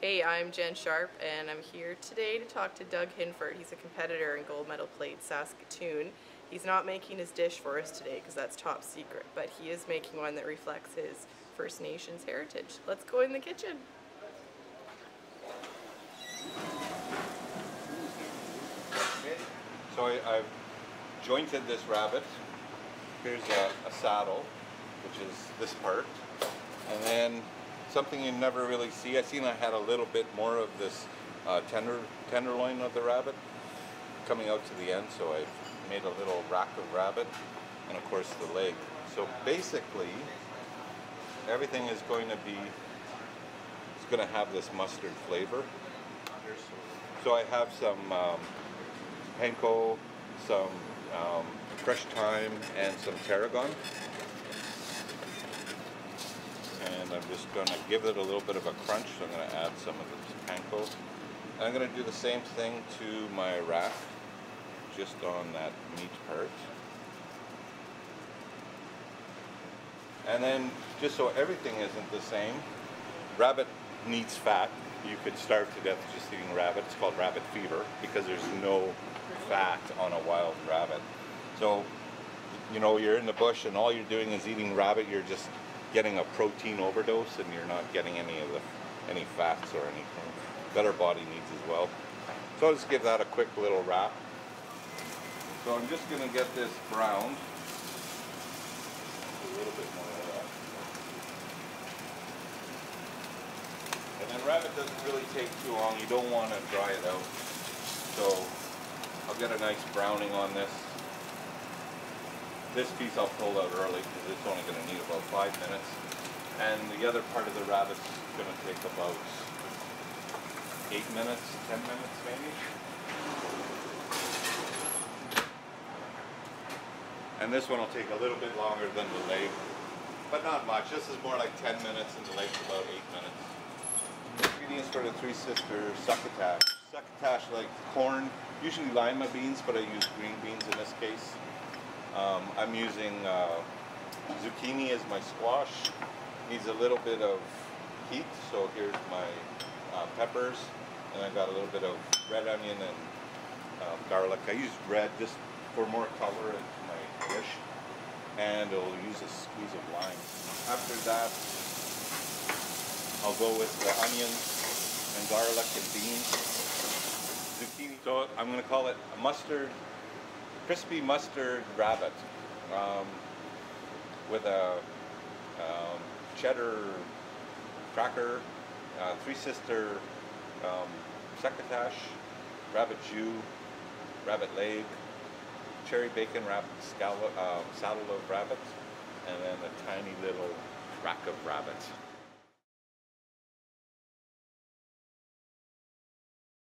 Hey, I'm Jen Sharp, and I'm here today to talk to Doug Hyndford. He's a competitor in gold medal plate Saskatoon. He's not making his dish for us today because that's top secret, but he is making one that reflects his First Nations heritage. Let's go in the kitchen. So I've jointed this rabbit. Here's a saddle, which is this part, and then something you never really see. I had a little bit more of this tenderloin of the rabbit coming out to the end, so I've made a little rack of rabbit, and of course the leg. So basically, everything is going to have this mustard flavor. So I have some panko, some fresh thyme, and some tarragon. And I'm just going to give it a little bit of a crunch, so I'm going to add some of this panko. And I'm going to do the same thing to my rack, just on that meat part. And then, just so everything isn't the same, rabbit needs fat. You could starve to death just eating rabbit. It's called rabbit fever because there's no fat on a wild rabbit. So, you know, you're in the bush and all you're doing is eating rabbit. You're just getting a protein overdose, and you're not getting any fats or anything that our body needs as well. So I'll just give that a quick little wrap. So I'm just going to get this browned. A little bit more of that. And then rabbit doesn't really take too long. You don't want to dry it out. So I'll get a nice browning on this. This piece I'll pull out early because it's only going to need about 5 minutes. And the other part of the rabbit's going to take about 8 minutes, 10 minutes maybe. And this one will take a little bit longer than the leg, but not much. This is more like 10 minutes and the leg's about 8 minutes. Ingredients for the Three Sisters succotash. Succotash, like corn, usually lima beans, but I use green beans in this case. I'm using zucchini as my squash. Needs a little bit of heat, so here's my peppers, and I've got a little bit of red onion and garlic. I use red just for more color into my dish, and I'll use a squeeze of lime. After that, I'll go with the onions and garlic and beans, zucchini. So I'm going to call it a crispy mustard rabbit with a cheddar cracker, Three Sister succotash, rabbit jus, rabbit leg, cherry bacon wrapped saddle of rabbit, and then a tiny little rack of rabbit.